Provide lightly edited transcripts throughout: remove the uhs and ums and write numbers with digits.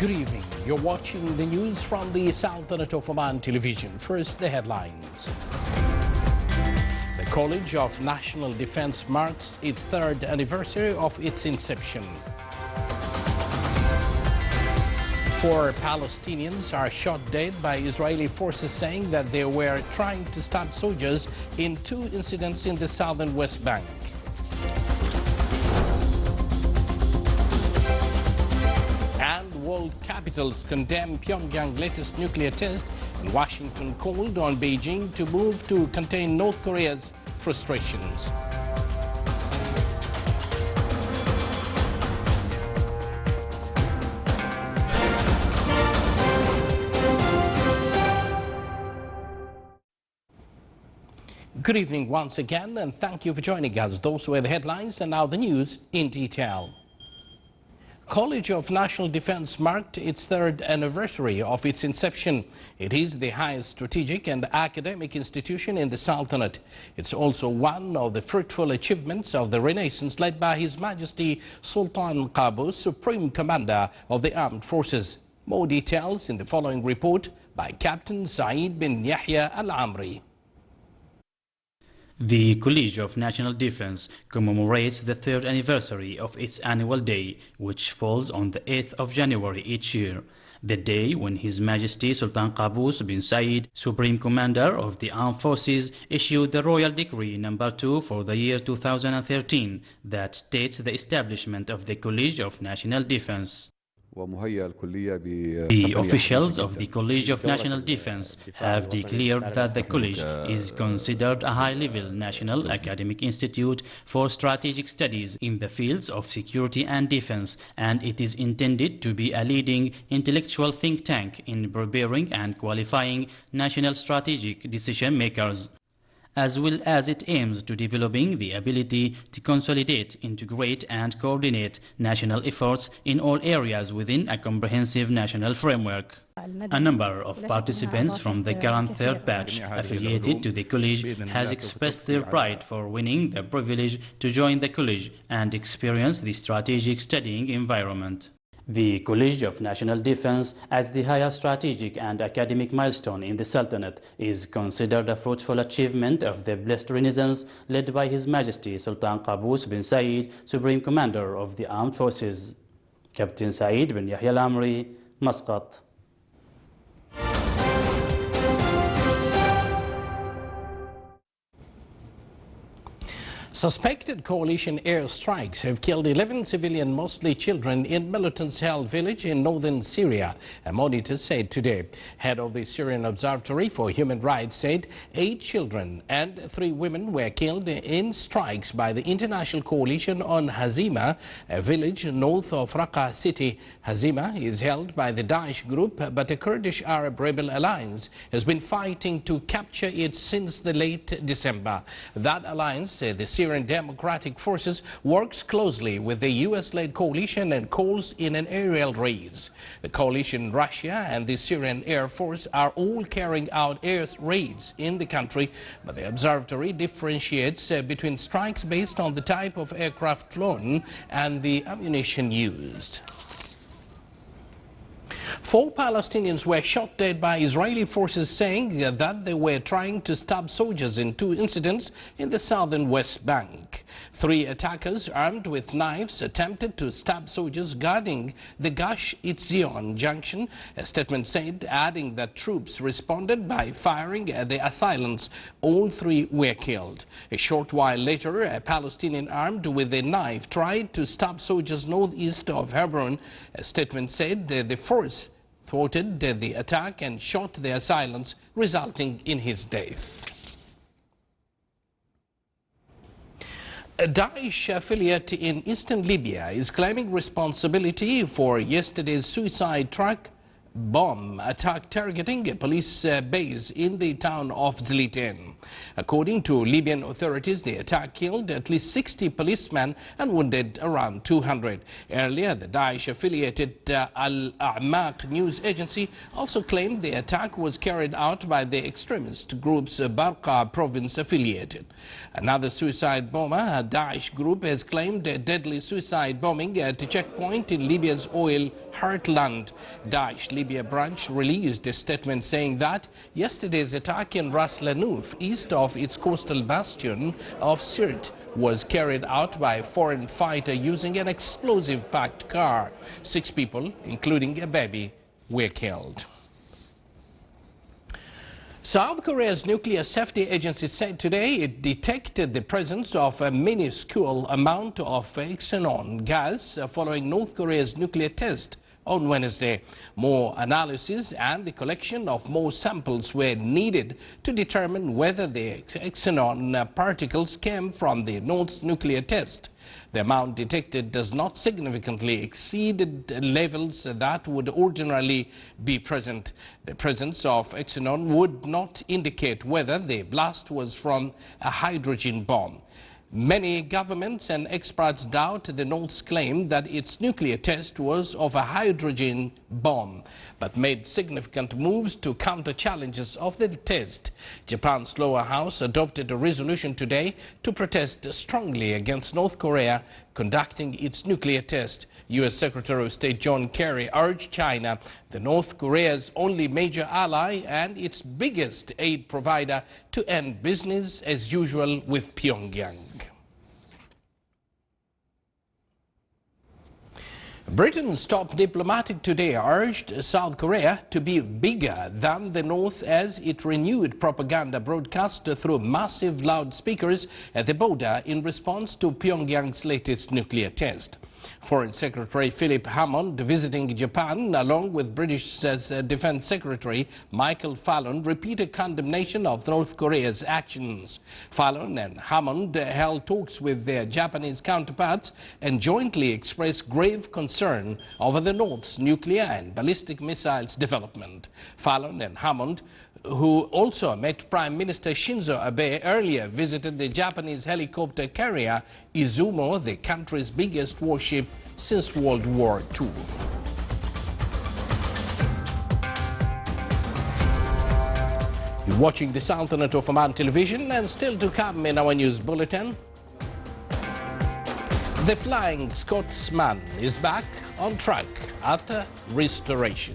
Good evening. You're watching the news from the Sultanate of Oman television. First, the headlines. The College of National Defense marks its third anniversary of its inception. 4 Palestinians are shot dead by Israeli forces, saying that they were trying to stop soldiers in 2 incidents in the southern West Bank. World capitals condemn Pyongyang's latest nuclear test, and Washington called on Beijing to move to contain North Korea's frustrations. Good evening once again, and thank you for joining us. Those were the headlines, and now the news in detail. College of National Defense marked its third anniversary of its inception. It is the highest strategic and academic institution in the Sultanate. It's also one of the fruitful achievements of the Renaissance led by His Majesty Sultan Qaboos, Supreme Commander of the Armed Forces. More details in the following report by Captain Saeed bin Yahya Al-Amri. The College of National Defense commemorates the third anniversary of its annual day, which falls on the 8th of January each year, the day when His Majesty Sultan Qaboos bin Saeed, Supreme Commander of the Armed Forces, issued the Royal Decree No. 2 for the year 2013 that states the establishment of the College of National Defense. The officials of the College of National Defense have declared that the college is considered a high-level national academic institute for strategic studies in the fields of security and defense, and it is intended to be a leading intellectual think tank in preparing and qualifying national strategic decision-makers, as well as it aims to developing the ability to consolidate, integrate and coordinate national efforts in all areas within a comprehensive national framework. A number of participants from the current third batch affiliated to the college has expressed their pride for winning the privilege to join the college and experience the strategic studying environment. The College of National Defense, as the highest strategic and academic milestone in the Sultanate, is considered a fruitful achievement of the blessed Renaissance led by His Majesty Sultan Qaboos bin Saeed, Supreme Commander of the Armed Forces. Captain Saeed bin Yahya Al-Amri, Muscat. Suspected coalition airstrikes have killed 11 civilian, mostly children, in militants held village in northern Syria, a monitor said today. Head of the Syrian Observatory for Human Rights said 8 children and 3 women were killed in strikes by the international coalition on Hazima, a village north of Raqqa city. Hazima is held by the Daesh group, but a Kurdish Arab rebel alliance has been fighting to capture it since the late December. That alliance, the Syrian Democratic Forces, works closely with the US-led coalition and calls in an aerial raid. The coalition, Russia and the Syrian Air Force are all carrying out air raids in the country, but the observatory differentiates between strikes based on the type of aircraft flown and the ammunition used. 4 Palestinians were shot dead by Israeli forces, saying that they were trying to stop soldiers in 2 incidents in the southern West Bank. 3 attackers armed with knives attempted to stab soldiers guarding the Gush Etzion junction, a statement said, adding that troops responded by firing at the assailants. All 3 were killed. A short while later, a Palestinian armed with a knife tried to stop soldiers northeast of Hebron. A statement said the force thwarted the attack and shot the assailants, resulting in his death. A Daesh affiliate in eastern Libya is claiming responsibility for yesterday's suicide truck bomb attack targeting a police base in the town of Zliten. According to Libyan authorities, the attack killed at least 60 policemen and wounded around 200. Earlier, the Daesh-affiliated Al-A'maq news agency also claimed the attack was carried out by the extremist group's Barqa province affiliated. Another suicide bomber, a Daesh group, has claimed a deadly suicide bombing at a checkpoint in Libya's oil heartland. Daesh Libya branch released a statement saying that yesterday's attack in Ras Lanouf, east of its coastal bastion of Sirte, was carried out by a foreign fighter using an explosive-packed car. 6 people, including a baby, were killed. South Korea's nuclear safety agency said today it detected the presence of a minuscule amount of xenon gas following North Korea's nuclear test on Wednesday. More analysis and the collection of more samples were needed to determine whether the xenon particles came from the North's nuclear test. The amount detected does not significantly exceed levels that would ordinarily be present. The presence of xenon would not indicate whether the blast was from a hydrogen bomb. Many governments and experts doubt the North's claim that its nuclear test was of a hydrogen bomb, but made significant moves to counter challenges of the test. Japan's lower house adopted a resolution today to protest strongly against North Korea conducting its nuclear test. U.S. Secretary of State John Kerry urged China, the North Korea's only major ally and its biggest aid provider, to end business as usual with Pyongyang. Britain's top diplomatic today urged South Korea to be bigger than the North as it renewed propaganda broadcast through massive loudspeakers at the border in response to Pyongyang's latest nuclear test. Foreign Secretary Philip Hammond, visiting Japan along with British Defense Secretary Michael Fallon, repeated condemnation of North Korea's actions. Fallon and Hammond held talks with their Japanese counterparts and jointly expressed grave concern over the North's nuclear and ballistic missiles development. Fallon and Hammond, who also met Prime Minister Shinzo Abe, earlier visited the Japanese helicopter carrier Izumo, the country's biggest warship since World War II. You're watching the Sultanate of Oman television, and still to come in our news bulletin. The Flying Scotsman is back on track after restoration.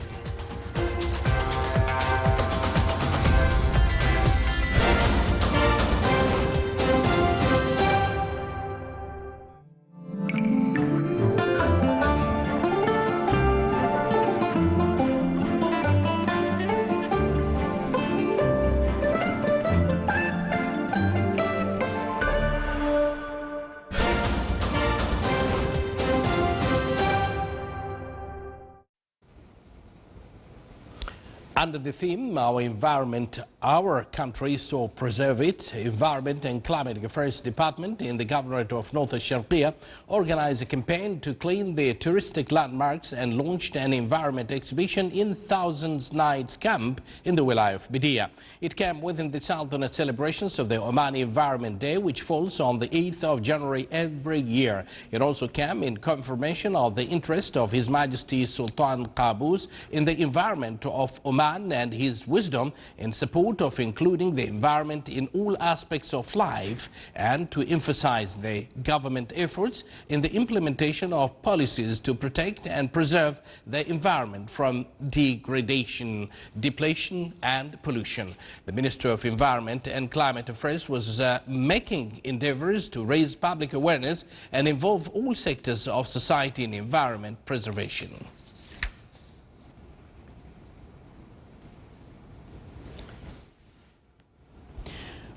Under the theme, Our Environment, Our Country, So Preserve It, Environment and Climate Affairs Department in the Governorate of North Sharqiya organized a campaign to clean the touristic landmarks and launched an environment exhibition in Thousands Nights Camp in the Wilaya of Bidia. It came within the Sultanate celebrations of the Omani Environment Day, which falls on the 8th of January every year. It also came in confirmation of the interest of His Majesty Sultan Qaboos in the environment of Oman and his wisdom in support of including the environment in all aspects of life, and to emphasize the government efforts in the implementation of policies to protect and preserve the environment from degradation, depletion and pollution. The Minister of Environment and Climate Affairs was making endeavors to raise public awareness and involve all sectors of society in environment preservation.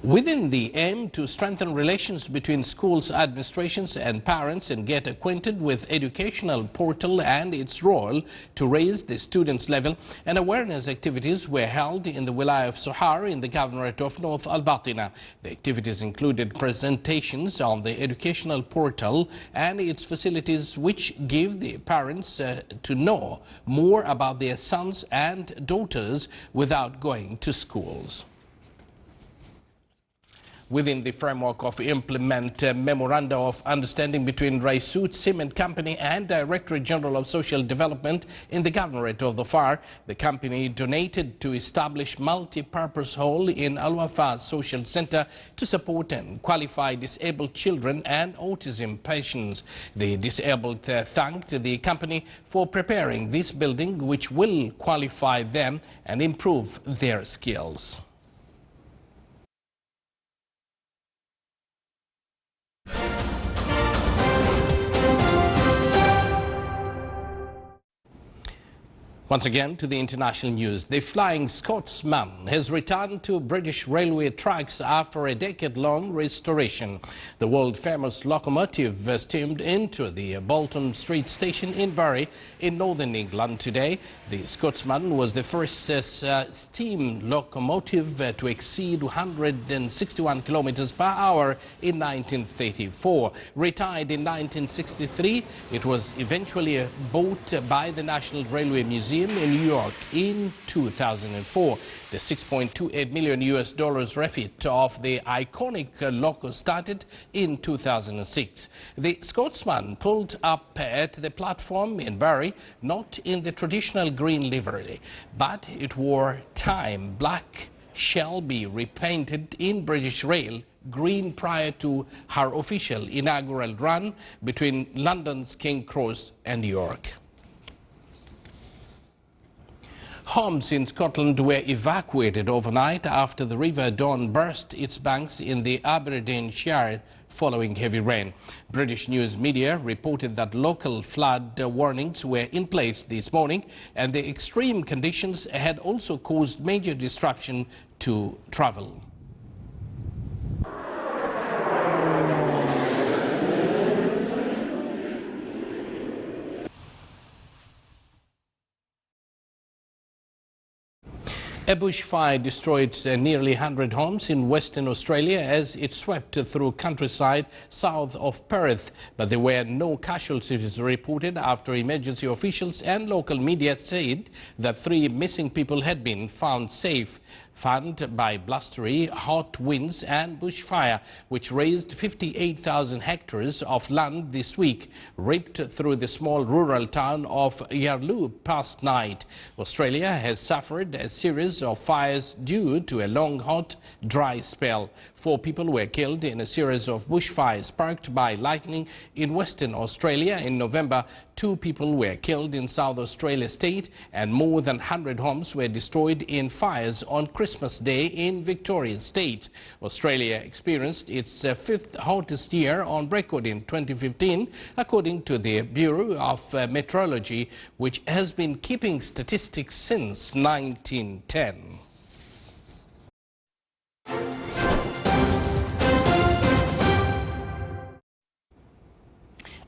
Within the aim to strengthen relations between schools, administrations and parents and get acquainted with educational portal and its role to raise the students' level, and awareness activities were held in the Wilaya of Sohar in the Governorate of North Al-Batina. The activities included presentations on the educational portal and its facilities, which give the parents to know more about their sons and daughters without going to schools. within the framework of implement memoranda of understanding between Raisut Cement Company and Directorate General of Social Development in the Governorate of the FAR. The company donated to establish multi-purpose hall in Al-Wafa Social Center to support and qualify disabled children and autism patients. The disabled thanked the company for preparing this building, which will qualify them and improve their skills. Once again to the international news. The Flying Scotsman has returned to British railway tracks after a decade-long restoration. The world-famous locomotive steamed into the Bolton Street station in Bury in northern England today. The Scotsman was the first steam locomotive to exceed 161 kilometers per hour in 1934. Retired in 1963, it was eventually bought by the National Railway Museum in New York in 2004. The $6.28 million refit of the iconic loco started in 2006. The Scotsman pulled up at the platform in Bury, not in the traditional green livery, but it wore time black, shall be repainted in British Rail green prior to her official inaugural run between London's King's Cross and New York. Homes in Scotland were evacuated overnight after the River Don burst its banks in the Aberdeenshire following heavy rain. British news media reported that local flood warnings were in place this morning, and the extreme conditions had also caused major disruption to travel. A bushfire destroyed nearly 100 homes in Western Australia as it swept through countryside south of Perth, but there were no casualties reported after emergency officials and local media said that 3 missing people had been found safe. Fanned by blustery, hot winds and bushfire, which razed 58,000 hectares of land this week, ripped through the small rural town of Yarloo past night. Australia has suffered a series of fires due to a long, hot, dry spell. 4 people were killed in a series of bushfires sparked by lightning in Western Australia in November. 2 people were killed in South Australia state, and more than 100 homes were destroyed in fires on Christmas Day in Victoria state. Australia experienced its 5th hottest year on record in 2015, according to the Bureau of Meteorology, which has been keeping statistics since 1910.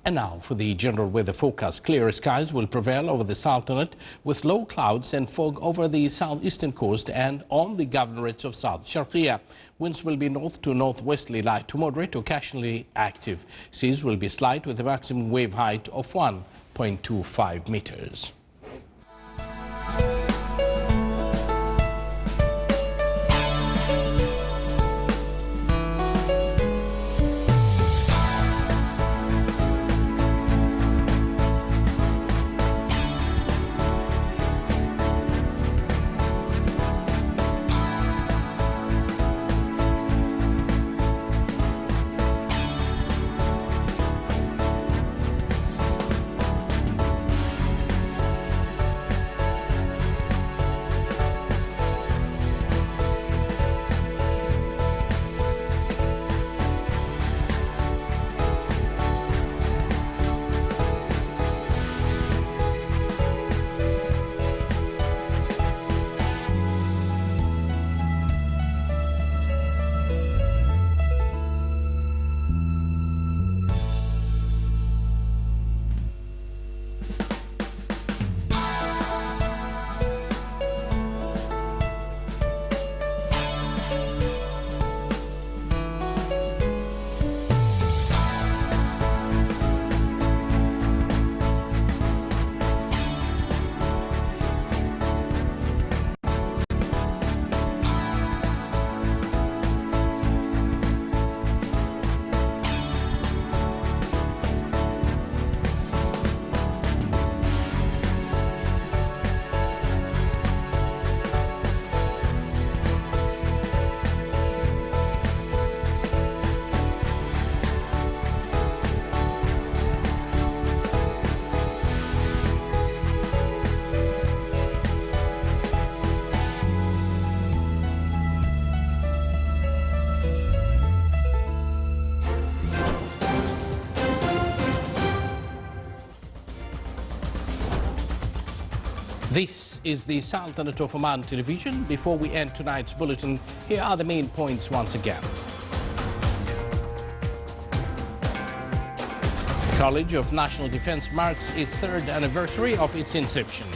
And now for the general weather forecast. Clear skies will prevail over the Sultanate with low clouds and fog over the southeastern coast and on the governorates of South Sharqiyya. Winds will be north to northwesterly light to moderate, occasionally active. Seas will be slight with a maximum wave height of 1.25 meters. This is the Sultanate of Oman television. Before we end tonight's bulletin, here are the main points once again. The College of National Defense marks its third anniversary of its inception.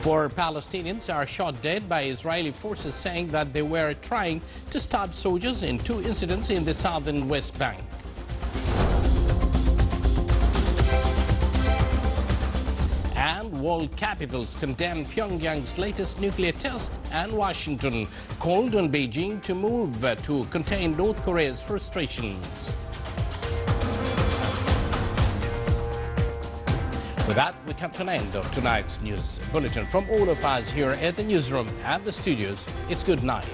Four Palestinians are shot dead by Israeli forces, saying that they were trying to stop soldiers in two incidents in the southern West Bank. And world capitals condemned Pyongyang's latest nuclear test, and Washington called on Beijing to move to contain North Korea's frustrations. With that, we come to an end of tonight's news bulletin. From all of us here at the newsroom and the studios, it's good night.